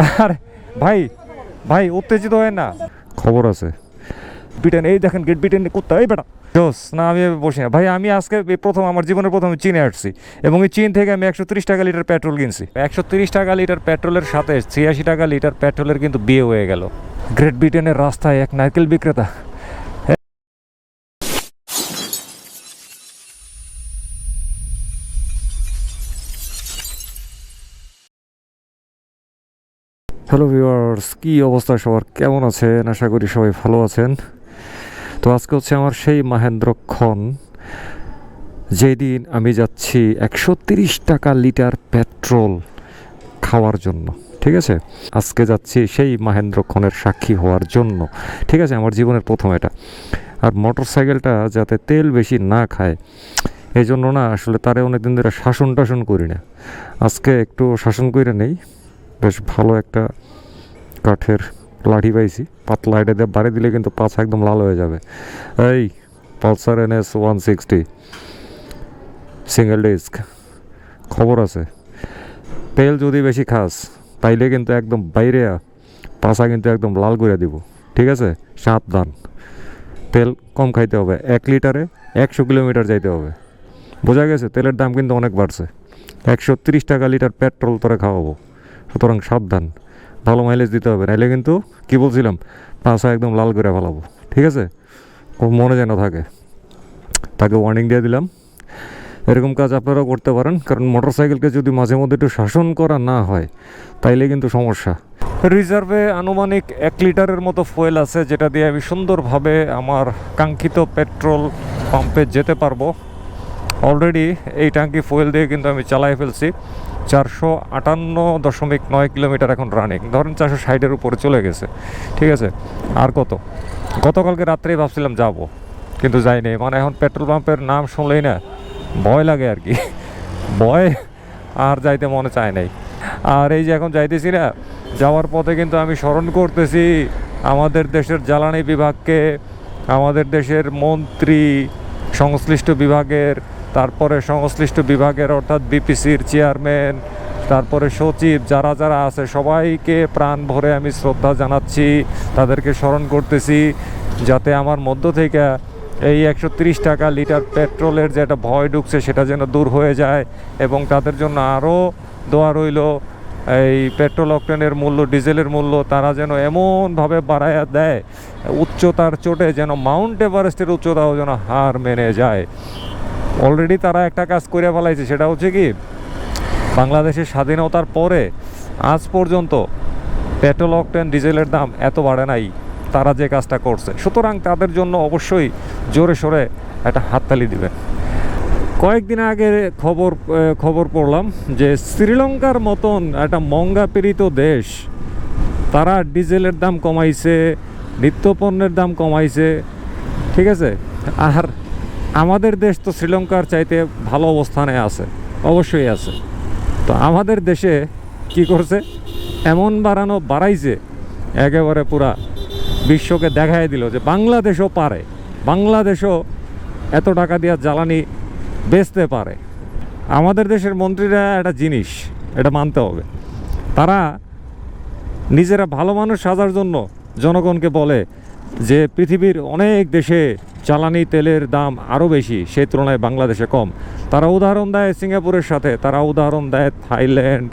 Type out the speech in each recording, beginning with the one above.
আরে ভাই ভাই উত্তেজিত হয় না, খবর আছে। ব্রিটেন, এই দেখেন গেট ব্রিটেন কোথা, এই বেটা জোস না, আমি বসি না ভাই। আমি আজকে প্রথম, আমার জীবনের প্রথম চীনে আসছি, এবং এই চীন থেকে আমি 130 টাকা লিটার পেট্রোল কিনছি। 130 টাকা লিটার পেট্রোলের সাথে 86 টাকা লিটার পেট্রোলের কিন্তু বিয়ে হয়ে গেল। গ্রেট ব্রিটেনের রাস্তায় এক নারকেল বিক্রেতা। হ্যালো ভিউয়ার্স, কী অবস্থা সবার, কেমন আছেন? আশা করি সবাই ভালো আছেন। তো আজকে হচ্ছে আমার সেই মহেন্দ্রক্ষণ, যেদিন আমি যাচ্ছি 130 টাকা লিটার পেট্রোল খাওয়ার জন্য। ঠিক আছে, আজকে যাচ্ছি সেই মহেন্দ্রক্ষণের সাক্ষী হওয়ার জন্য। ঠিক আছে, আমার জীবনের প্রথম এটা। আর মোটর সাইকেলটা যাতে তেল বেশি না খায়, এই জন্য না আসলে তারে অনেকদিন ধরে শাসন টাসন করি না। আজকে একটু শাসন করে নেই। বেশ ভালো একটা কাঠের লাঠি পাইছি, পাতলা, এটা দিয়ে বাড়ি দিলে কিন্তু পাছা একদম লাল হয়ে যাবে। এই পালসার NS 160 সিঙ্গেল ডিস্ক, খবর আছে। তেল যদি বেশি খাস তাইলে কিন্তু একদম বাইরে পাছা কিন্তু একদম লাল করে দিব। ঠিক আছে, সাবধান। তেল কম খাইতে হবে, 1 লিটারে 100 কিলোমিটার যাইতে হবে। বোঝা গেছে? তেলের দাম কিন্তু অনেক বাড়ছে। 130 টাকা লিটার পেট্রোল তোরা খাওয়াবো, সুতরাং সাবধান। ভালো মাইলেজ দিতে হবে, নাইলে কিন্তু কী বলছিলাম, পাছা একদম লাল করে ফেলাবো। ঠিক আছে, খুব মনে যেন থাকে, তাকে ওয়ার্নিং দিয়ে দিলাম। এরকম কাজ আপনারাও করতে পারেন, কারণ মোটর সাইকেলকে যদি মাঝে মধ্যে একটু শাসন করা না হয় তাইলে কিন্তু সমস্যা। রিজার্ভে আনুমানিক 1 লিটারের মতো ফুয়েল আছে, যেটা দিয়ে আমি সুন্দরভাবে আমার কাঙ্ক্ষিত পেট্রোল পাম্পে যেতে পারবো। অলরেডি এই ট্যাঙ্কি ফুয়েল দিয়ে কিন্তু আমি চালাই ফেলছি। 458.9 কিলোমিটার এখন রানিং। ধরেন 460-এর উপরে চলে গেছে। ঠিক আছে, আর কত? গতকালকে রাত্রেই ভাবছিলাম যাব, কিন্তু যাইনি। মানে এখন পেট্রোল পাম্পের নাম শুনলেই না ভয় লাগে আর কি, ভয়, আর যাইতে মনে চায় নাই। আর এই যে এখন যাইতেছি না, যাওয়ার পথে কিন্তু আমি স্মরণ করতেছি আমাদের দেশের জ্বালানি বিভাগকে, আমাদের দেশের মন্ত্রী, সংশ্লিষ্ট বিভাগের, তারপরে সংশ্লিষ্ট বিভাগের অর্থাৎ বিপিসির চেয়ারম্যান, তারপরে সচিব, যারা যারা আছে সবাইকে প্রাণ ভরে আমি শ্রদ্ধা জানাচ্ছি, তাদেরকে স্মরণ করতেছি, যাতে আমার মধ্য থেকে এই 130 টাকা লিটার পেট্রোলের যে একটা ভয় ঢুকছে সেটা যেন দূর হয়ে যায়, এবং তাদের জন্য আরও দোয়া রইল এই পেট্রোল অক্টেনের মূল্য, ডিজেলের মূল্য তারা যেন এমনভাবে বাড়াইয়া দেয়, উচ্চতার চোটে যেন মাউন্ট এভারেস্টের উচ্চতাও যেন হার মেনে যায়। অলরেডি তারা একটা কাজ করে ফেলাইছে, সেটা হচ্ছে কি, বাংলাদেশের স্বাধীনতার পরে আজ পর্যন্ত পেট্রোল অক্টেন ডিজেলের দাম এত বাড়ে নাই, তারা যে কাজটা করছে। সুতরাং তাদের জন্য অবশ্যই জোরে সোরে একটা হাততালি দিবেন। কয়েকদিন আগে খবর পড়লাম যে শ্রীলঙ্কার মতন একটা মঙ্গাপীড়িত দেশ, তারা ডিজেলের দাম কমাইছে, নিত্যপণ্যের দাম কমাইছে। ঠিক আছে, আর আমাদের দেশ তো শ্রীলঙ্কার চাইতে ভালো অবস্থানে আছে, অবশ্যই আছে। তো আমাদের দেশে কি করছে, এমন বাড়াইছে একেবারে পুরা বিশ্বকে দেখাই দিল যে বাংলাদেশও পারে, বাংলাদেশও এত টাকা দিয়ে জ্বালানি বেচতে পারে। আমাদের দেশের মন্ত্রীরা একটা জিনিস, এটা মানতে হবে, তারা নিজেরা ভালো মানুষ সাজার জন্য জনগণকে বলে যে পৃথিবীর অনেক দেশে জ্বালানি তেলের দাম আরও বেশি, সেই তুলনায় বাংলাদেশে কম। তারা উদাহরণ দেয় সিঙ্গাপুরের সাথে, তারা উদাহরণ দেয় থাইল্যান্ড,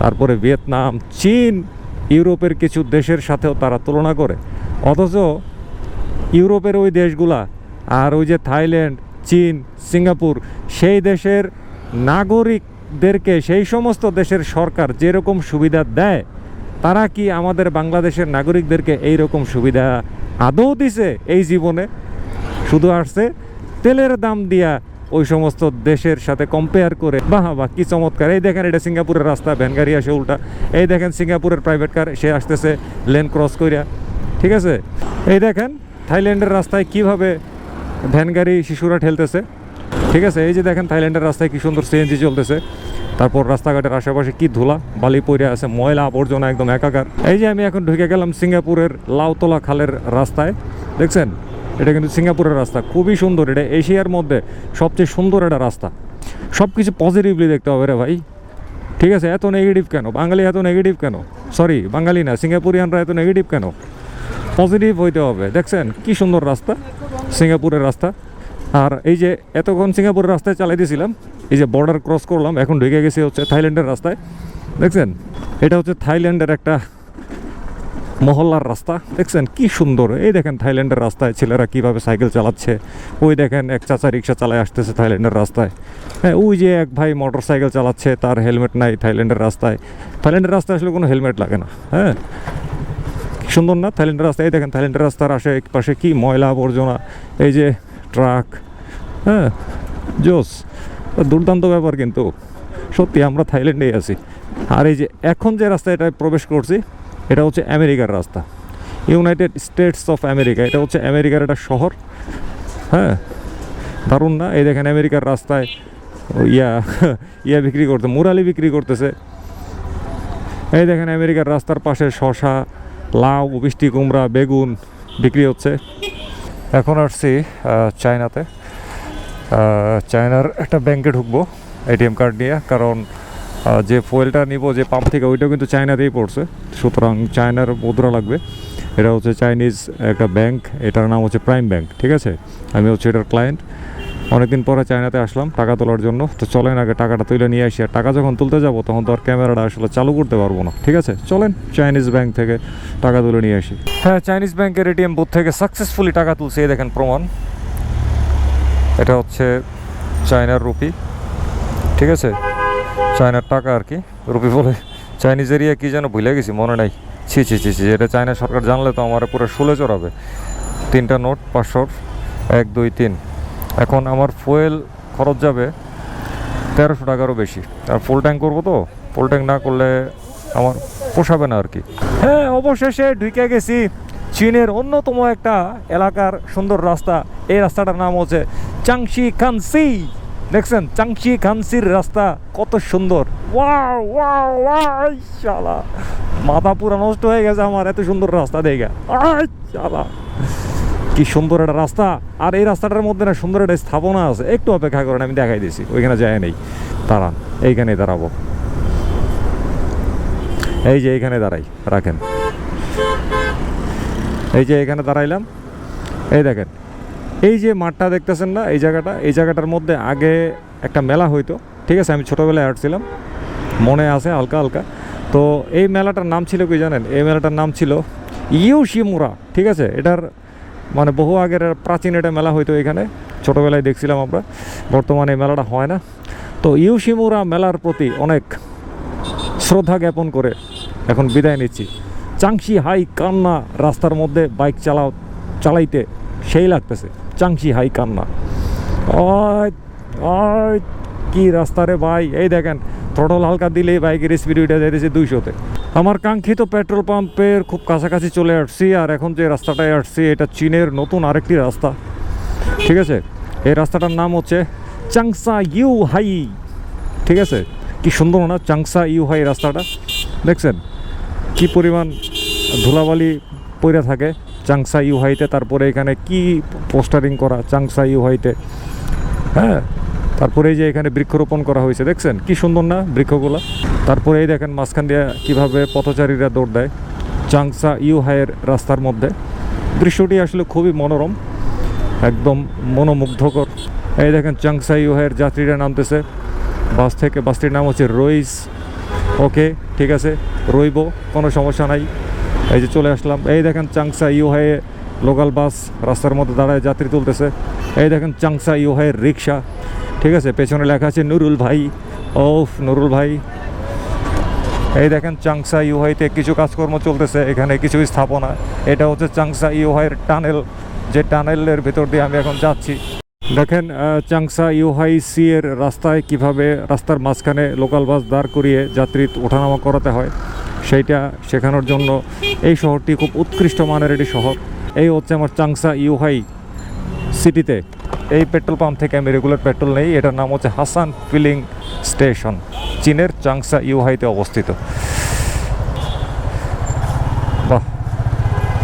তারপরে ভিয়েতনাম, চীন, ইউরোপের কিছু দেশের সাথেও তারা তুলনা করে। অথচ ইউরোপের ওই দেশগুলা আর ওই যে থাইল্যান্ড, চীন, সিঙ্গাপুর, সেই দেশের নাগরিকদেরকে সেই সমস্ত দেশের সরকার যেরকম সুবিধা দেয়, তারা কি আমাদের বাংলাদেশের নাগরিকদেরকে এই রকম সুবিধা আদৌ দিছে এই জীবনে? শুধু আসছে তেলের দাম দিয়া ওই সমস্ত দেশের সাথে কম্পেয়ার করে। বাহ বাহ, কি চমৎকার! এই দেখেন, এটা সিঙ্গাপুরের রাস্তা, ভ্যান গাড়ি আসে উল্টা। এই দেখেন সিঙ্গাপুরের প্রাইভেট কার, সে আসতেছে লেন ক্রস কইরা। ঠিক আছে, এই দেখেন থাইল্যান্ডের রাস্তায় কিভাবে ভ্যান গাড়ি শিশুরা ঠেলতেছে। ঠিক আছে, এই যে দেখেন থাইল্যান্ডের রাস্তায় কি সুন্দর সিএনজি চলতেছে। তারপর রাস্তাঘাটের আশেপাশে কি ধুলা বালি পড়ে আছে, ময়লা আবর্জনা একদম একাকার। এই যে আমি এখন ঢুকে গেলাম সিঙ্গাপুরের লাউতলা খালের রাস্তায়, দেখছেন? এটা কিন্তু সিঙ্গাপুরের রাস্তা, খুবই সুন্দর। এটা এশিয়ার মধ্যে সবচেয়ে সুন্দর একটা রাস্তা। সব কিছু পজিটিভলি দেখতে হবে রে ভাই, ঠিক আছে, এত নেগেটিভ কেন? বাঙালি এত নেগেটিভ কেন? সরি, বাঙালি না, সিঙ্গাপুরিয়ানরা এত নেগেটিভ কেন? পজিটিভ হইতে হবে। দেখছেন কি সুন্দর রাস্তা, সিঙ্গাপুরের রাস্তা। আর এই যে এতক্ষণ সিঙ্গাপুরের রাস্তায় চালাইতেছিলাম, এই যে বর্ডার ক্রস করলাম, এখন ঢুকে গেছি হচ্ছে থাইল্যান্ডের রাস্তায়। দেখছেন, এটা হচ্ছে থাইল্যান্ডের একটা মহল্লার রাস্তা। দেখছেন কি সুন্দর। এই দেখেন থাইল্যান্ডের রাস্তায় ছেলেরা কিভাবে সাইকেল চালাচ্ছে। ওই দেখেন এক চাচা রিক্সা চালায় আসতেছে থাইল্যান্ডের রাস্তায়। হ্যাঁ, ওই যে এক ভাই মোটর সাইকেল চালাচ্ছে, তার হেলমেট নাই থাইল্যান্ডের রাস্তায়। থাইল্যান্ডের রাস্তায় আসলে কোনো হেলমেট লাগে না। হ্যাঁ, সুন্দর না থাইল্যান্ডের রাস্তা? এই দেখেন থাইল্যান্ডের রাস্তার পাশে কি ময়লা আবর্জনা, এই যে ট্রাক। হ্যাঁ, জোস, দুর্দান্ত ব্যাপার। কিন্তু সত্যি আমরা থাইল্যান্ডেই আছি। আর এই যে এখন যে রাস্তা এটা প্রবেশ করছি, এটা হচ্ছে আমেরিকার রাস্তা, ইউনাইটেড স্টেটস অফ আমেরিকা। এটা হচ্ছে আমেরিকার একটা শহর। হ্যাঁ, দারুণ না? এই দেখেন আমেরিকার রাস্তায় ইয়া বিক্রি করতে, মুরালি বিক্রি করতেছে। এই দেখেন আমেরিকার রাস্তার পাশে শসা, লাউ, মিষ্টি কুমড়া, বেগুন বিক্রি হচ্ছে। এখন আসছি চায়নাতে। চায়নার একটা ব্যাংকে ঢুকবো এটিএম কার্ড নিয়ে, কারণ যে ফুয়েলটা নিব যে পাম্প থেকে, ওইটাও কিন্তু চায়নাতেই পড়ছে। সুতরাং চায়নার মুদ্রা লাগবে। এটা হচ্ছে চাইনিজ একটা ব্যাংক, এটার নাম হচ্ছে প্রাইম ব্যাংক। ঠিক আছে, আমি হচ্ছে এটার ক্লায়েন্ট। অনেকদিন পরে চায়নাতে আসলাম টাকা তোলার জন্য। তো চলেন আগে টাকাটা তুলে নিয়ে আসি। আর টাকা যখন তুলতে যাব তখন তো আর ক্যামেরাটা আসলে চালু করতে পারবো না। ঠিক আছে, চলেন চাইনিজ ব্যাংক থেকে টাকা তুলে নিয়ে আসি। হ্যাঁ, চাইনিজ ব্যাংকের এটিএম বুথ থেকে সাকসেসফুলি টাকা তুলছে। এই দেখেন প্রমাণ। এটা হচ্ছে চায়নার রুপি। ঠিক আছে, চায়নার টাকা আর কি, রুপি বলে। চাইনিজ এরিয়া কী যেন ভুলে গেছি, মনে নাই। ছি ছি ছি ছি, এটা চায়না সরকার জানলে তো আমার পুরো শুলে চড়াবে। 3টা নোট 500, 1 2 3। এখন আমার ফুয়েল খরচ যাবে 1300 টাকারও বেশি। আর ফুল ট্যাঙ্ক করবো, তো ফুল ট্যাঙ্ক না করলে আমার পোষাবে না আর কি। হ্যাঁ, অবশেষে ঢুকে গেছি চীনের অন্যতম একটা এলাকার সুন্দর রাস্তা। এই রাস্তাটার নাম হচ্ছে চাংশি খানসি। দেখছেন চাংশি খানসির রাস্তা কত সুন্দর। ওয়াও ওয়াও ওয়াও, শালা মাথা পুরো নষ্ট হয়ে গেছে আমার, এত সুন্দর রাস্তা দেখে। শালা কি সুন্দর একটা রাস্তা। আর এই রাস্তাটার মধ্যে না সুন্দর একটা স্থাপনা আছে। একটু অপেক্ষা করেন, আমি দেখাই দিছি। ওইখানে যায় নেই, দাঁড়ান, এইখানে দাঁড়াবো। এই যে এইখানে দাঁড়াই, রাখেন। এই যে এখানে দাঁড়াইলাম। এই দেখেন, এই যে মাঠটা দেখতেছেন না, এই জায়গাটার মধ্যে আগে একটা মেলা হইতো। ঠিক আছে, আমি ছোটোবেলায় আসছিলাম, মনে আছে হালকা হালকা। তো এই মেলাটার নাম ছিল কি জানেন? এই মেলাটার নাম ছিল ইউশিমুরা। ঠিক আছে, এটার মানে বহু আগের প্রাচীন একটা মেলা হইতো এখানে, ছোটোবেলায় দেখছিলাম আমরা। বর্তমানে এই মেলাটা হয় না। তো ইউশিমুরা মেলার প্রতি অনেক শ্রদ্ধা জ্ঞাপন করে এখন বিদায় নিচ্ছি। চাংশি হাই কান্না রাস্তার মধ্যে বাইক চালাইতে সেই লাগতেছে। চাংশি হাই কান্না, কি রাস্তা রে ভাই! এই দেখেন থ্রটল হালকা দিলেই বাইকের স্পিড উঠে যাইতেছে 200-তে। আমার কাঙ্ক্ষিত পেট্রোল পাম্পের খুব কাছাকাছি চলে আসছি। আর এখন যে রাস্তাটায় আসছি, এটা চীনের নতুন আরেকটি রাস্তা। ঠিক আছে, এই রাস্তাটার নাম হচ্ছে চাংসা ইউ হাই। ঠিক আছে, কি সুন্দর না চাংসা ইউ হাই রাস্তাটা? দেখছেন কি পরিমাণ ধুলাবালি পড়ে থাকে চাংসা ইউ হাইতে। তারপরে এখানে কি পোস্টারিং করা চাংসা ইউ হাইতে। হ্যাঁ, তারপরে এই যে এখানে বৃক্ষরোপণ করা হয়েছে, দেখছেন কি সুন্দর না বৃক্ষগুলো? তারপরে এই দেখেন মাঝখান দিয়ে কীভাবে পথচারীরা দৌড় দেয় চাংসা ইউ হাইয়ের রাস্তার মধ্যে। দৃশ্যটি আসলে খুবই মনোরম, একদম মনোমুগ্ধকর। এই দেখেন চাংসা ইউ হাইয়ের যাত্রীরা নামতেছে বাস থেকে। বাসটির নাম হচ্ছে রইস। ওকে, ঠিক আছে, রইব, কোনো সমস্যা নাই। এই যে চলে আসলাম। এই দেখেন চাংসা ইউ হাইয়ে লোকাল বাস রাস্তার মধ্যে দাঁড়ায় যাত্রী তুলতেছে। এই দেখেন চাংসা ইউ হাইয়ের রিক্সা। ঠিক আছে, পেছনে লেখা আছে নুরুল ভাই। ওফ, নুরুল ভাই। এই দেখেন চাংসা ইউ হাইতে কিছু কাজকর্ম চলতেছে, এখানে কিছু স্থাপনা। এটা হচ্ছে চাংসা ইউ হাইয়ের টানেল, যে টানেলের ভেতর দিয়ে আমি এখন যাচ্ছি। দেখেন চাংসা ইউ হাই সি এর রাস্তায় কিভাবে রাস্তার মাঝখানে লোকাল বাস দাঁড় করিয়ে যাত্রী ওঠানামা করাতে হয়, সেইটা শেখানোর জন্য এই শহরটি খুব উৎকৃষ্ট মানের একটি শহর। এই হচ্ছে আমার চাংসা ইউ হাই সিটিতে। এই পেট্রোল পাম্প থেকে আমি রেগুলার পেট্রোল নেই। এটার নাম হচ্ছে হাসান ফিলিং স্টেশন, চীনের চাংসা ইউ হাইতে অবস্থিত। বাহ,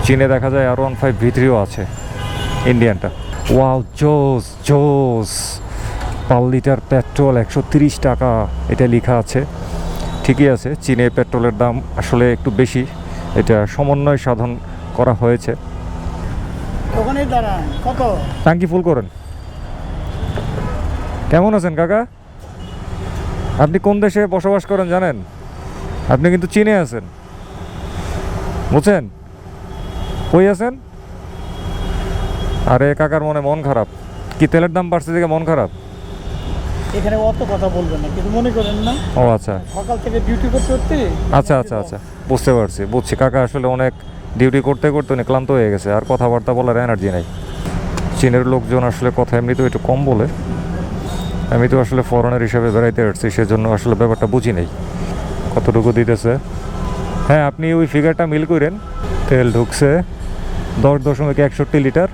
চীনে দেখা যায় R15 V3ও আছে, ইন্ডিয়ানটা। ওয়াও, জোস জোস। পার লিটার পেট্রোল 130 টাকা, এটা লেখা আছে। ঠিকই আছে, চীনে পেট্রোলের দাম আসলে একটু বেশি, এটা সমন্বয় সাধন করা হয়েছে। ট্যাঙ্কি ফুল করেন। কেমন আছেন কাকা? আপনি কোন দেশে বসবাস করেন জানেন? আপনি কিন্তু চীনে আছেন, বুঝছেন? কই আছেন? আরে কাকার মন খারাপ কি? তেলের দাম বাড়ছে দেখে মন খারাপ? এখানে অত কথা বলবেন না, কিন্তু মনে করেন না। ও আচ্ছা, সকাল থেকে ডিউটি করতে আচ্ছা আচ্ছা আচ্ছা, বুঝতে পারছি, বুঝছি। কাকা আসলে অনেক ডিউটি করতে করতে উনি ক্লান্ত হয়ে গেছে, আর কথাবার্তা বলার এনার্জি নাই। চীনের লোকজন আসলে কথা এমনিতেও একটু কম বলে। আমি তো আসলে ফরেনার হিসাবে বেড়াইতে আসছি, সেজন্য আসলে ব্যাপারটা বুঝি নাই কতটুকু দিতেছে। হ্যাঁ, আপনি ওই ফিগারটা মিল করেন। তেল ঢুকছে 10.61 লিটার,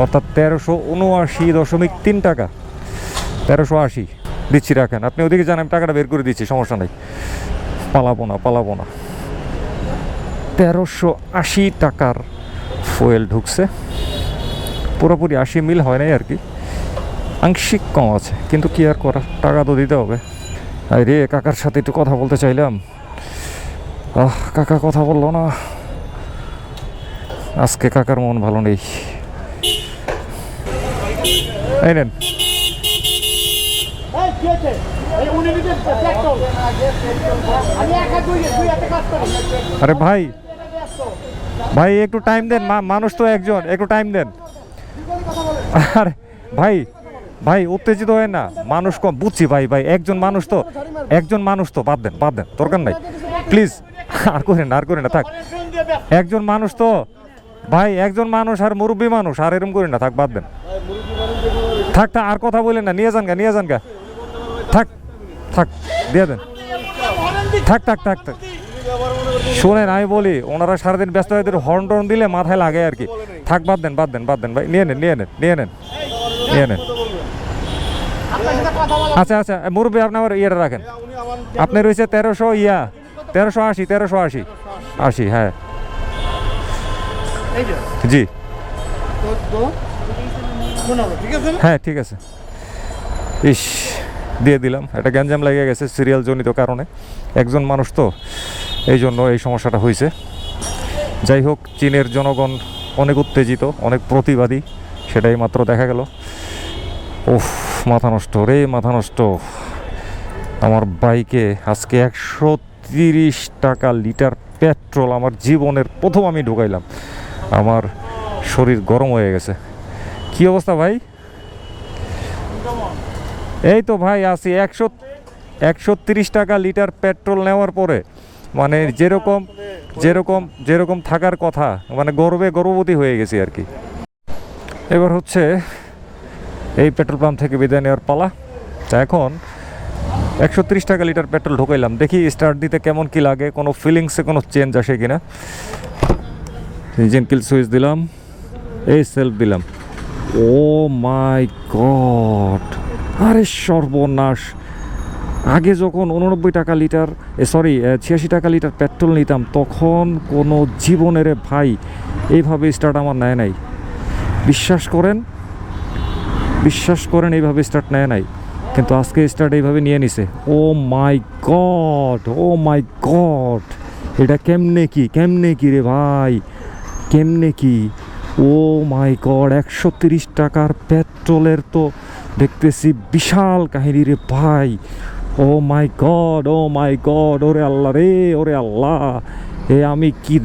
অর্থাৎ 1379.3 টাকা। 1380 দিচ্ছি, রাখেন। আপনি ওদিকে যান, আমি টাকাটা বের করে দিচ্ছি, সমস্যা নেই। পালাবো না। 1380 টাকার ফুয়েল ঢুকছে। পুরোপুরি 80 মিল হয় নাই আর কি, আংশিক কম আছে, কিন্তু কি আর করা, টাকা তো দিতে হবে। আরে কাকার সাথে একটু কথা বলতে চাইলাম, কাকা কথা বললো না। আজকে কাকার মন ভালো নেই। এই নেন। আরে ভাই একটু টাইম দেন, মানুষ তো একজন, একটু টাইম দেন। আরে ভাই উত্তেজিত হয় না, মানুষ কম, বুঝছি ভাই একজন মানুষ তো বাদ দেন, দরকার নাই, প্লিজ। আর করেন না, থাক। একজন মানুষ তো ভাই, একজন মানুষ, আর মুরব্বী মানুষ, আর এরকম করেন না, থাক, বাদ দেন, থাক। আর কথা বলেন না, নিয়ে যান গা, থাক, দিয়ে দেন, থাক। শোনেন, আমি বলি, ওনারা সারাদিন ব্যস্ত হয়ে হর্ন দিলে মাথায় লাগে আর কি। থাক, বাদ দেন ভাই, নিয়ে নেন। আচ্ছা, মুরব্বী, আপনি আমার ইয়েটা রাখেন। আপনি রয়েছে 1380। হ্যাঁ জি, হ্যাঁ ঠিক আছে। ইস, দিয়ে দিলাম। এটা গ্যাঞ্জাম লেগে গেছে সিরিয়াল জনিত কারণে, একজন মানুষ তো, এই জন্য এই সমস্যাটা হয়েছে। যাই হোক, চীনের জনগণ অনেক উত্তেজিত, অনেক প্রতিবাদী, সেটাই মাত্র দেখা গেল। উফ, মাথা নষ্ট। আমার বাইকে আজকে 130 টাকা লিটার পেট্রোল আমার জীবনের প্রথম আমি ঢুকাইলাম। আমার শরীর গরম হয়ে গেছে। কি অবস্থা ভাই? এই তো ভাই আছি 130 টাকা লিটার পেট্রোল নেওয়ার পরে, মানে যেরকম থাকার কথা, মানে গর্ভবতী হয়ে গেছি আর কি। এবার হচ্ছে এই পেট্রোল পাম্প থেকে বিদায় নেওয়ার পালা। তা এখন 130 টাকা লিটার পেট্রোল ঢুকাইলাম, দেখি স্টার্ট দিতে কেমন কি লাগে, কোনো ফিলিংসে কোনো চেঞ্জ আসে কিনা। ইঞ্জিন কিল সুইচ দিলাম, এই সেলফ দিলাম। ও মাই গড, আরে সর্বনাশ! আগে যখন 89 টাকা লিটার 86 টাকা লিটার পেট্রোল নিতাম, তখন কোনো জীবনের ভাই এইভাবে স্টার্ট আমার নেয় নাই। বিশ্বাস করেন এইভাবে স্টার্ট নেয় নাই, কিন্তু আজকে স্টার্ট এইভাবে নিয়ে নিছে। ও মাই গড, এটা কেমনে কি রে ভাই, কেমনে কি? ও মাই গড, 130 টাকার পেট্রোলের তো দেখতেছি বিশাল কাহিনী রে ভাই। ও মাই গড, ওরে আল্লাহ, আমি কি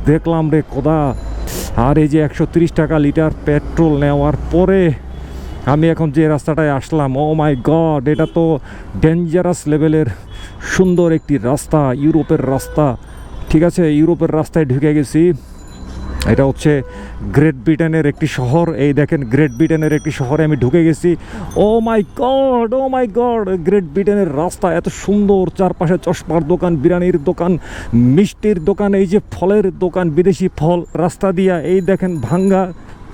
দেখলাম রে খোদা। আর এই যে 130 টাকা লিটার পেট্রোল নেওয়ার পরে আমি এখন যে রাস্তাটায় আসলাম, ও মাই গড, এটা তো ডেঞ্জারাস লেভেলের সুন্দর একটি রাস্তা, ইউরোপের রাস্তা। ঠিক আছে, ইউরোপের রাস্তায় ঢুকে গেছি। এটা হচ্ছে গ্রেট ব্রিটেনের একটি শহর। এই দেখেন, গ্রেট ব্রিটেনের একটি শহরে আমি ঢুকে গেছি। ও মাই গড, গ্রেট ব্রিটেনের রাস্তা এত সুন্দর, চারপাশে চশমার দোকান, বিরিয়ানির দোকান, মিষ্টির দোকান, এই যে ফলের দোকান, বিদেশি ফল। রাস্তা দিয়া এই দেখেন ভাঙ্গা,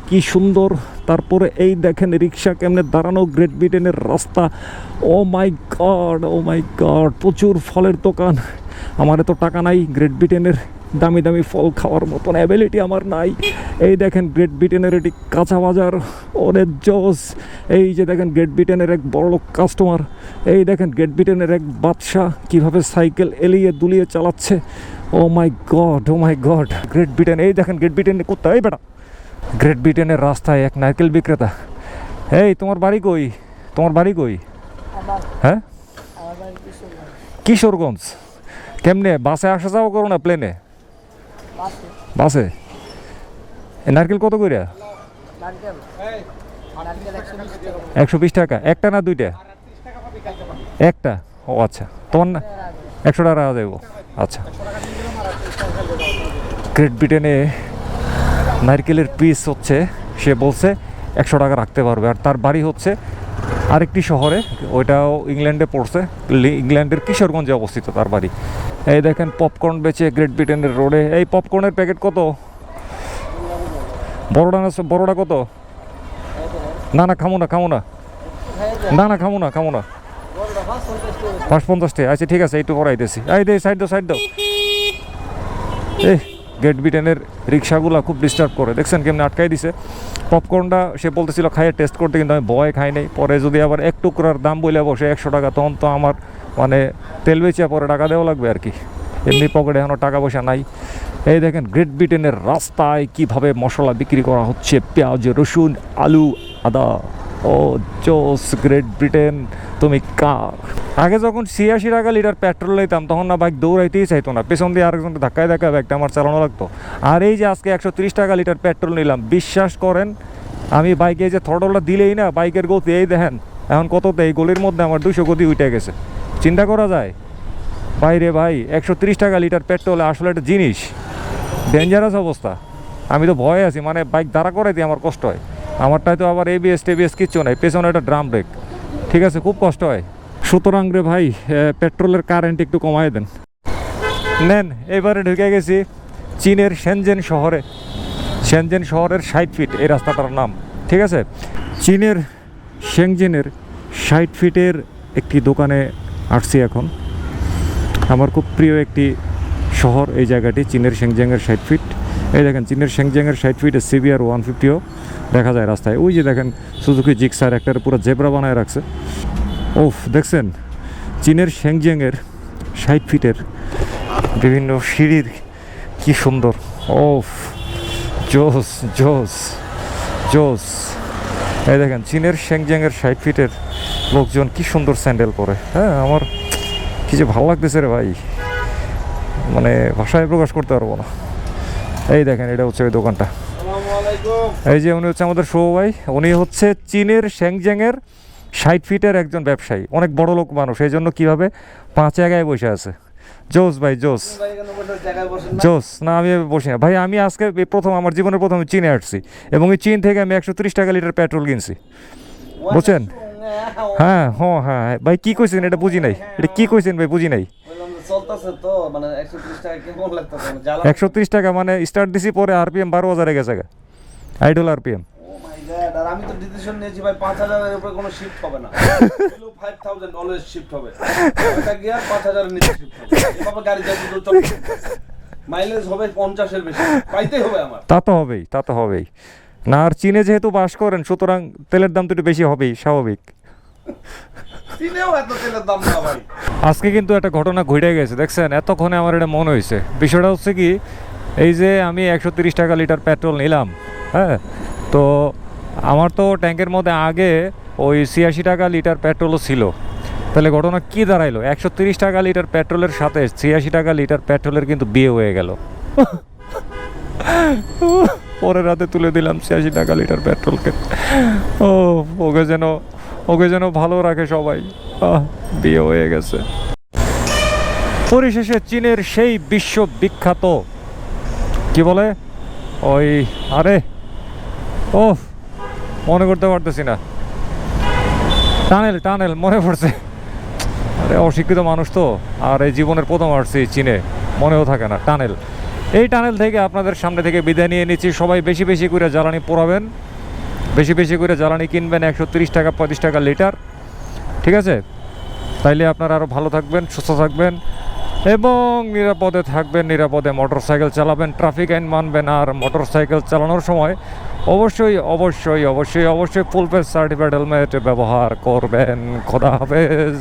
কি সুন্দর। তারপরে এই দেখেন রিক্সা কেমনে দাঁড়ানো, গ্রেট ব্রিটেনের রাস্তা। ও মাই গড, প্রচুর ফলের দোকান। আমার এত টাকা নাই গ্রেট ব্রিটেনের দামি দামি ফল খাওয়ার মতন অ্যাবিলিটি আমার নাই। এই দেখেন গ্রেট ব্রিটেনের এটি কাঁচা বাজার, অনেক জোস। এই যে দেখেন গ্রেট ব্রিটেনের এক বড় লোক কাস্টমার, এই দেখেন গ্রেট ব্রিটেনের এক বাদশা কীভাবে সাইকেল এলিয়ে দুলিয়ে চালাচ্ছে। ও মাই গড, ও মাই গড, গ্রেট ব্রিটেন। এই দেখেন গ্রেট ব্রিটেনের কোথায়, এই বেটা গ্রেট ব্রিটেনের রাস্তায় এক নারকেল বিক্রেতা। এই তোমার বাড়ি কই, তোমার বাড়ি কই? হ্যাঁ, কিশোরগঞ্জ। কেমনে বাসে আসা যাওয়া করো না প্লেনে? বাসে। নারকেল কত করে? 120 টাকা। একটা না দুইটা? একটা। ও আচ্ছা, তোমার না 100 টাকা যাইব। আচ্ছা, গ্রেট ব্রিটেনে নারকেলের পিস হচ্ছে, সে বলছে 100 টাকা রাখতে পারবে। আর তার বাড়ি হচ্ছে আরেকটি শহরে, ওইটাও ইংল্যান্ডে পড়ছে, ইংল্যান্ডের কিশোরগঞ্জে অবস্থিত তার বাড়ি। এই দেখেন পপকর্ন বেচে গ্রেট ব্রিটেনের রোডে। এই পপকর্নের প্যাকেট কত? বড়টা না বড়টা কত? না না খামো না, খামো না, না না খামো না, খামো না। 550 টাকা। আচ্ছা ঠিক আছে, একটু পরে আইতেছি। এই দে সাইড দাও, সাইড দাও। এই গ্রেট ব্রিটেনের রিক্সাগুলো খুব ডিস্টার্ব করে, দেখছেন কেমনি আটকাই দিছে। পপকর্নটা সে বলতেছিল খাইয়ে টেস্ট করতে, কিন্তু আমি ভয় খাই নাই। পরে যদি আবার এক টুকরার দাম বলে বসে 100 টাকা, তখন তো আমার মানে তেল বেচে পরে টাকা দেওয়া লাগবে আর কি। এমনি পকেটে এখনও টাকা পয়সা নাই। এই দেখেন গ্রেট ব্রিটেনের রাস্তায় কিভাবে মশলা বিক্রি করা হচ্ছে, পেঁয়াজ, রসুন, আলু, আদা। ও জোস, গ্রেট ব্রিটেন তুমি কার। আগে যখন 86 টাকা লিটার পেট্রোল নিতাম, তখন না বাইক দৌড়াইতেই চাইতো না, পেছন দিয়ে আরেকজনকে ধাক্কায় ধাক্কায় বাইকটা আমার চালানো লাগতো। আর এই যে আজকে 130 টাকা লিটার পেট্রোল নিলাম, বিশ্বাস করেন আমি বাইকে যে থ্রটলটা দিলেই না বাইকের গতি, এই দেখেন এখন কততে, এই গলির মধ্যে আমার 200 গতি উঠে গেছে। চিন্তা করা যায় বাইরে ভাই 130 টাকা লিটার পেট্রোলে আসলে একটা জিনিস, ডেঞ্জারাস অবস্থা। আমি তো ভয়ে আছি, মানে বাইক দাঁড়া করে দিয়ে আমার কষ্ট হয়। আমারটাই তো আবার এবিএস টেবিএস কিচ্ছু নাই, পেছনে একটা ড্রাম ব্রেক, ঠিক আছে, খুব কষ্ট হয়। সুতরাং রে ভাই পেট্রোলের কারেন্ট একটু কমায় দেন। নেন, এবারে ঢুকে গেছি চীনের শেনজেন শহরে। শেনজেন শহরের 60 ফিট এই রাস্তাটার নাম, ঠিক আছে। চীনের শেনজেনের 60 ফিটের একটি দোকানে আসছি এখন। আমার খুব প্রিয় একটি শহর এই জায়গাটি, চীনের শেনজেনের 60 ফিট। এই দেখেন চীনের শেনজেনের 60 ফিটে সিবিআর 150ও দেখা যায় রাস্তায়। ওই যে দেখেন সুজুকি জিক্সার একটার পুরো জেব্রা বানায় রাখছে। ওফ, দেখছেন চীনের শেনজেনের 60 ফিটের বিভিন্ন সিঁড়ির কি সুন্দর। ওফ, জোস জোস জোস। এই দেখেন চীনের শেনজেনের 60 ফিটের লোকজন কি সুন্দর স্যান্ডেল পরে। হ্যাঁ, আমার কি যে ভালো লাগতেছে রে ভাই, মানে ভাষায় প্রকাশ করতে পারবো না। এই দেখেন এটা হচ্ছে ওই দোকানটা। এই যে উনি হচ্ছে আমাদের শো ভাই, উনি হচ্ছে চীনের শেনজেনের 60 ফিটের একজন ব্যবসায়ী, অনেক বড় লোক মানুষ, এই জন্য কীভাবে 5 জায়গায় বসে আছে। জোস ভাই, জোস জোস। না আমি বসি না ভাই, আমি আজকে প্রথম, আমার জীবনের প্রথম চীনে আসছি, এবং এই চীন থেকে আমি 130 টাকা লিটার পেট্রোল কিনছি, বুঝছেন? হ্যাঁ হ্যাঁ হ্যাঁ ভাই, কি কইছেন এটা বুঝি নাই, এটা কি কইছেন ভাই বুঝি নাই। 130 টাকা মানে স্টার্ট দিছি, পরে আরপিএম 12,000 গেছে, আইডল আরপিএম। আর আমি তো ডিসিশন নিয়েছি ভাই 5,000 এর উপরে কোনো শিফট হবে না, 5,000 অলওয়েজ শিফট হবে, এটা গিয়ার 5,000 এর নিচে শিফট হবে। এভাবে গাড়ি যাবে তো চল, মাইলেজ হবে 50 এর বেশি পাইতেই হবে আমার। তা তো হবেই, তা তো হবেই না। আর চীনে যেহেতু বাস করেন, সুতরাং তেলের দাম তো একটু বেশি হবেই, স্বাভাবিক। চীনেও এত তেলের দাম না ভাই। আজকে কিন্তু একটা ঘটনা ঘটে গেছে, দেখছেন? এতক্ষণে আমার এটা মনে হয়েছে। বিষয়টা হচ্ছে কি, এই যে আমি 130 টাকা লিটার পেট্রোল নিলাম, হ্যাঁ, তো আমার তো ট্যাঙ্কের মধ্যে আগে ওই 86 টাকা লিটার পেট্রোলও ছিল। তাহলে ঘটনা কি দাঁড়াইলো, 130 টাকা লিটার পেট্রোলের সাথে 86 টাকা লিটার পেট্রোলের কিন্তু বিয়ে হয়ে গেল। পরের রাতে তুলে দিলাম 86 টাকা লিটার পেট্রোলকে। ও, ওকে যেন ভালো রাখে সবাই, বিয়ে হয়ে গেছে। পরিশেষে চীনের সেই বিশ্ববিখ্যাত কি বলে ওই, আরে ও মনে করতে পারতেছি না, টানেল মনে পড়ছে। আরে অশিক্ষিত মানুষ তো, আর এই জীবনের প্রথম আসছি চীনে, মনেও থাকে না। টানেল, এই টানেল থেকে আপনাদের সামনে থেকে বিদায় নিয়ে নিচ্ছি। সবাই বেশি বেশি করে জ্বালানি পোড়াবেন, বেশি বেশি করে জ্বালানি কিনবেন, 130 টাকা 35 টাকা লিটার, ঠিক আছে? তাইলে আপনারা আরও ভালো থাকবেন, সুস্থ থাকবেন। এবং নিরাপদে থাকবেন, নিরাপদে মোটরসাইকেল চালাবেন, ট্রাফিক আইন মানবেন। আর মোটরসাইকেল চালানোর সময় অবশ্যই অবশ্যই অবশ্যই অবশ্যই ফুল ফেস সার্টিফাইড হেলমেট ব্যবহার করবেন। খোদা হাফেজ।